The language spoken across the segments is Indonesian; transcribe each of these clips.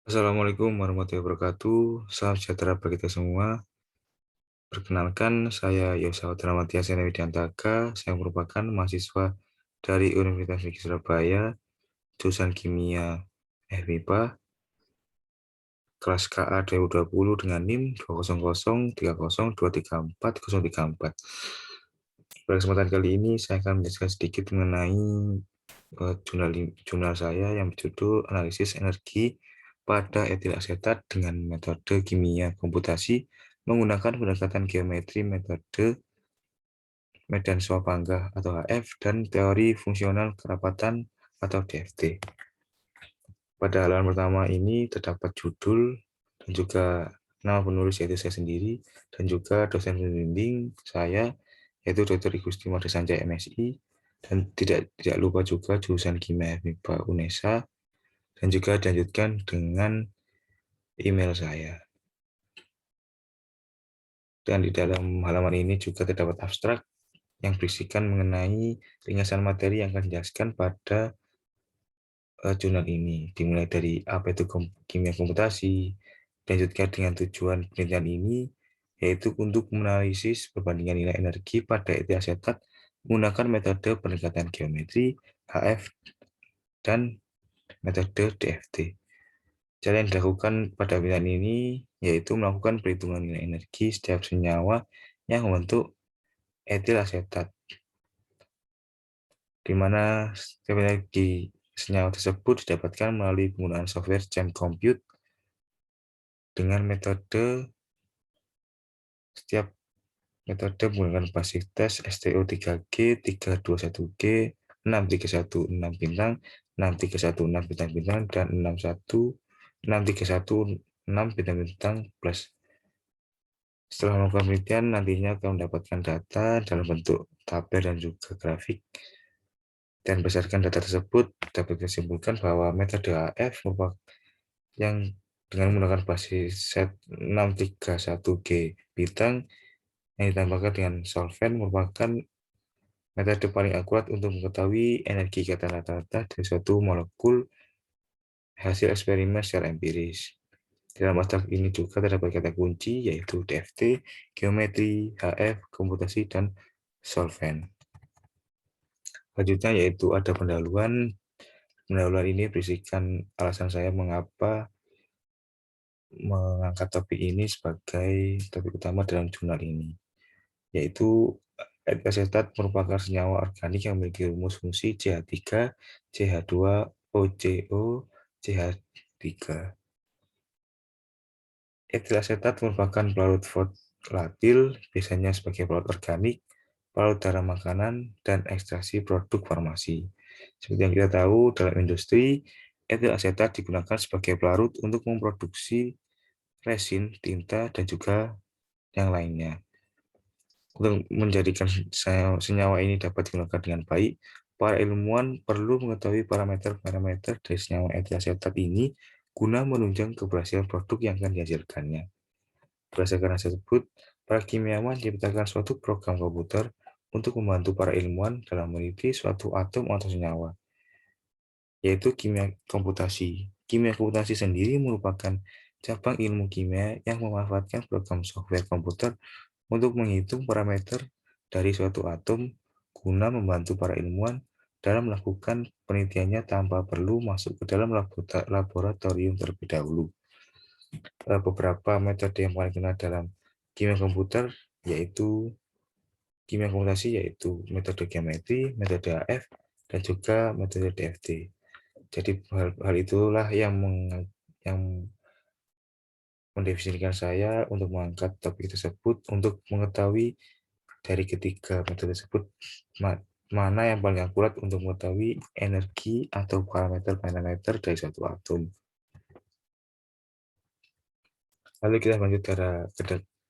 Assalamualaikum warahmatullahi wabarakatuh. Salam sejahtera bagi kita semua. Perkenalkan, saya Yosawat Ramadhan Sena Widiantaka. Saya merupakan mahasiswa dari Universitas Negeri Surabaya, jurusan Kimia FMIPA, kelas KA 2020 dengan NIM 20030234034. Pada kesempatan kali ini, saya akan menjelaskan sedikit mengenai jurnal saya yang berjudul Analisis Energi pada etil asetat dengan metode kimia komputasi menggunakan pendekatan geometri metode medan Swapangga atau HF dan teori fungsional kerapatan atau DFT. Pada halaman pertama ini terdapat judul dan juga nama penulis yaitu saya sendiri dan juga dosen pembimbing saya yaitu Dr. Igusti Made Sanjaya MSI dan tidak lupa juga jurusan Kimia FMIPA UNESA dan juga dilanjutkan dengan email saya. Dan di dalam halaman ini juga terdapat abstrak yang berisikan mengenai ringkasan materi yang akan dijelaskan pada jurnal ini, dimulai dari apa itu kimia komputasi, dilanjutkan dengan tujuan penelitian ini, yaitu untuk menganalisis perbandingan nilai energi pada etil asetat menggunakan metode pendekatan geometri, HF, dan metode DFT. Cara yang dilakukan pada penelitian ini yaitu melakukan perhitungan nilai energi setiap senyawa yang membentuk etil asetat, di mana setiap energi senyawa tersebut didapatkan melalui penggunaan software jam compute dengan setiap metode menggunakan basis tes STO3G, 321G, 6316 bintang, 6316 bintang-bintang, dan 6316 bintang-bintang plus. Setelah melakukan penelitian, nantinya akan mendapatkan data dalam bentuk tabel dan juga grafik. Dan berdasarkan data tersebut, dapat disimpulkan bahwa metode AF merupakan yang dengan menggunakan basis set 631G bintang yang ditambahkan dengan solvent merupakan metode paling akurat untuk mengetahui energi ikatan rata-rata dari suatu molekul hasil eksperimen secara empiris. Dalam abstrak ini juga terdapat kata kunci yaitu DFT, geometri, HF, komputasi, dan solvent. Selanjutnya yaitu ada pendahuluan. Pendahuluan ini berisikan alasan saya mengapa mengangkat topik ini sebagai topik utama dalam jurnal ini, yaitu asetat merupakan senyawa organik yang memiliki rumus fungsi CH3, CH2, OCO, CH3. Etil asetat merupakan pelarut volatil, biasanya sebagai pelarut organik, pelarut darah makanan, dan ekstraksi produk farmasi. Seperti yang kita tahu, dalam industri, etil asetat digunakan sebagai pelarut untuk memproduksi resin, tinta, dan juga yang lainnya. Untuk menjadikan senyawa ini dapat digunakan dengan baik, para ilmuwan perlu mengetahui parameter-parameter dari senyawa etil asetat ini guna menunjang keberhasilan produk yang akan dihasilkannya. Berdasarkan hasil tersebut, para kimiawan menciptakan suatu program komputer untuk membantu para ilmuwan dalam meneliti suatu atom atau senyawa, yaitu kimia komputasi. Kimia komputasi sendiri merupakan cabang ilmu kimia yang memanfaatkan program software komputer untuk menghitung parameter dari suatu atom guna membantu para ilmuwan dalam melakukan penelitiannya tanpa perlu masuk ke dalam laboratorium terlebih dahulu. Beberapa metode yang paling kenal dalam kimia komputer yaitu kimia komputasi yaitu metode geometri, metode AF, dan juga metode DFT. Jadi hal itulah yang mendefinisikan saya untuk mengangkat topik tersebut untuk mengetahui dari ketiga metode tersebut mana yang paling akurat untuk mengetahui energi atau parameter-parameter dari suatu atom. Lalu kita lanjut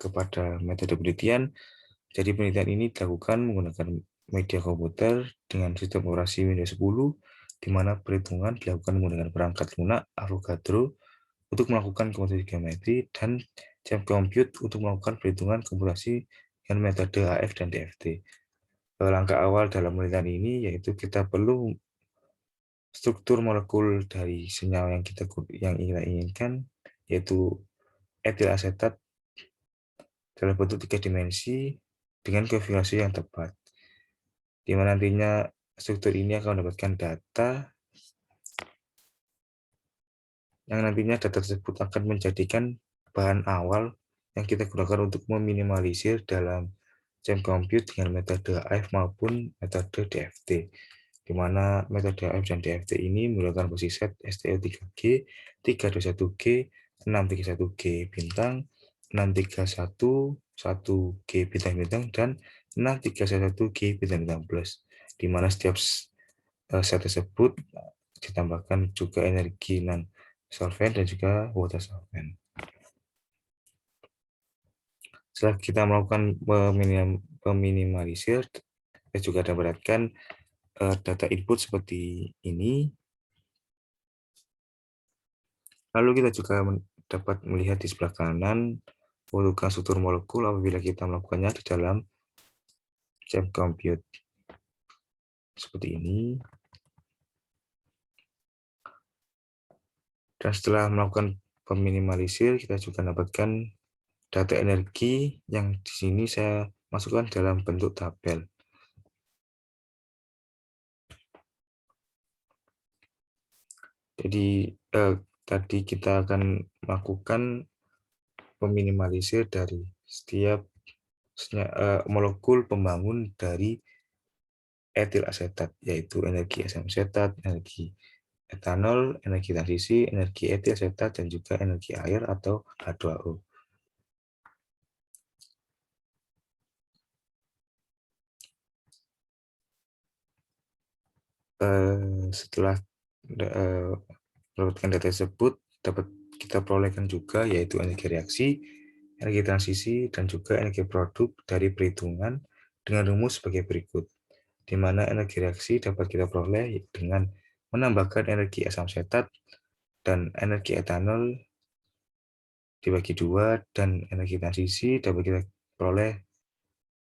kepada metode penelitian. Jadi penelitian ini dilakukan menggunakan media komputer dengan sistem operasi Windows 10, di mana perhitungan dilakukan menggunakan perangkat lunak Avogadro untuk melakukan komputasi geometri dan jam compute untuk melakukan perhitungan komputasi dengan metode AF dan DFT. Langkah awal dalam penelitian ini yaitu kita perlu struktur molekul dari senyawa yang kita inginkan, yaitu etil asetat dalam bentuk 3 dimensi dengan konfigurasi yang tepat, di mana nantinya struktur ini akan mendapatkan data yang nantinya data tersebut akan menjadikan bahan awal yang kita gunakan untuk meminimalisir dalam jam compute dengan metode AIF maupun metode DFT, di mana metode AIF dan DFT ini menggunakan posisi set STO3G, 321G, 631G bintang, 631, 1G bintang-bintang, dan 6311G bintang-bintang plus, di mana setiap set tersebut ditambahkan juga energi non solvent dan juga water solvent. Setelah kita melakukan peminimalisir, kita juga dapatkan data input seperti ini. Lalu kita juga dapat melihat di sebelah kanan pembentukan struktur molekul apabila kita melakukannya di dalam jam compute. Seperti ini. Dan setelah melakukan peminimalisir, kita juga dapatkan data energi yang di sini saya masukkan dalam bentuk tabel. Jadi tadi kita akan melakukan meminimalisir dari setiap molekul pembangun dari etil asetat, yaitu energi asam asetat, energi etanol, energi transisi, energi etil asetat, dan juga energi air atau H2O. Setelah mendapatkan data tersebut, dapat kita perolehkan juga yaitu energi reaksi, energi transisi, dan juga energi produk dari perhitungan dengan rumus sebagai berikut, di mana energi reaksi dapat kita peroleh dengan menambahkan energi asam asetat dan energi etanol dibagi 2, dan energi transisi dapat kita peroleh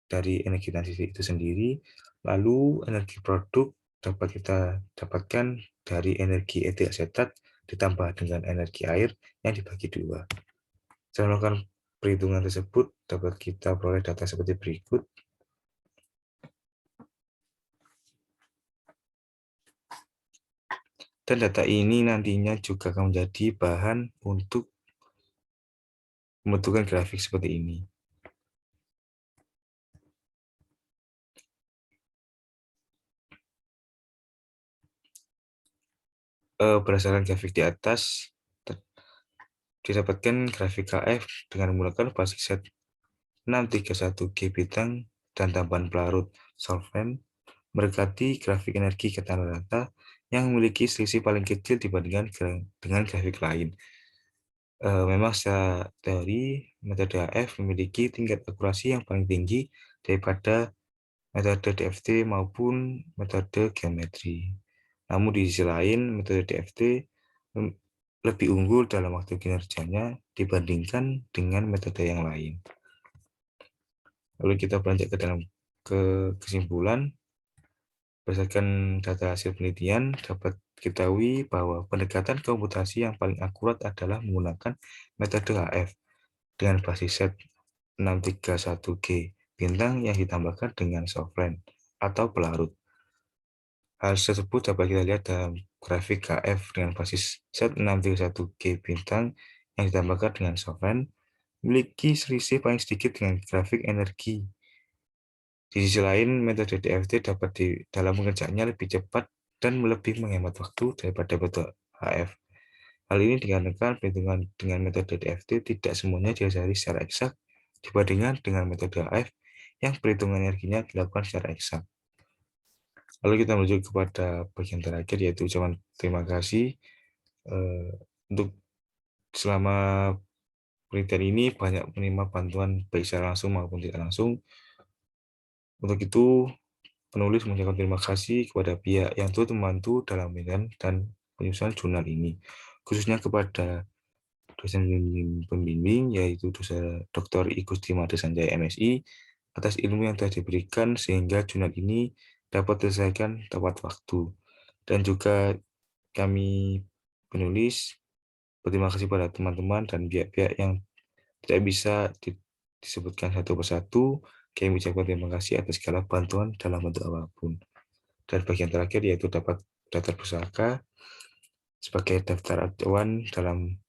dari energi transisi itu sendiri. Lalu energi produk dapat kita dapatkan dari energi etil asetat ditambah dengan energi air yang dibagi 2. Setelah melakukan perhitungan tersebut, dapat kita peroleh data seperti berikut. Dan data ini nantinya juga akan menjadi bahan untuk membentukkan grafik seperti ini. Berdasarkan grafik di atas, didapatkan grafik KF dengan menggunakan basic set 631G bintang dan tambahan pelarut solvent mendekati grafik energi ketangan rata yang memiliki selisih paling kecil dibandingkan dengan grafik lain. Memang secara teori, metode AF memiliki tingkat akurasi yang paling tinggi daripada metode DFT maupun metode geometri. Namun di sisi lain, metode DFT lebih unggul dalam waktu kinerjanya dibandingkan dengan metode yang lain. Lalu kita beranjak ke dalam kesimpulan. Berdasarkan data hasil penelitian, dapat diketahui bahwa pendekatan komputasi yang paling akurat adalah menggunakan metode HF dengan basis set 631G bintang yang ditambahkan dengan solvent atau pelarut. Hal tersebut dapat kita lihat dalam grafik KF dengan basis set 631G bintang yang ditambahkan dengan solvent memiliki selisih paling sedikit dengan grafik energi. Di sisi lain, metode DFT dapat dalam mengerjakannya lebih cepat dan lebih menghemat waktu daripada metode HF. Hal ini dikarenakan perhitungan dengan metode DFT tidak semuanya didasari secara eksak dibandingkan dengan metode HF yang perhitungan energinya dilakukan secara eksak. Lalu kita menuju kepada bagian terakhir, yaitu ucapan terima kasih. Untuk selama penelitian ini banyak menerima bantuan baik secara langsung maupun tidak langsung. Untuk itu, penulis mengucapkan terima kasih kepada pihak yang turut membantu dalam penelitian dan penyusunan jurnal ini, khususnya kepada dosen pembimbing, yaitu Dr. I Gusti Made Sanjaya MSI, atas ilmu yang telah diberikan sehingga jurnal ini dapat diselesaikan tepat waktu. Dan juga kami penulis berterima kasih pada teman-teman dan pihak-pihak yang tidak bisa disebutkan satu persatu. Kami ucapkan terima kasih atas segala bantuan dalam bentuk apapun. Dan bagian terakhir yaitu dapat daftar pusaka sebagai daftar acuan dalam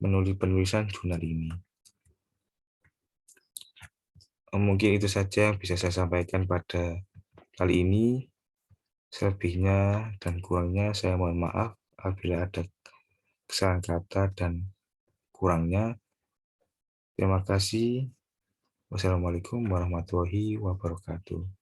penulisan jurnal ini. Mungkin itu saja yang bisa saya sampaikan pada kali ini. Selebihnya dan kurangnya saya mohon maaf apabila ada kesalahan kata dan kurangnya. Terima kasih. Wassalamualaikum warahmatullahi wabarakatuh.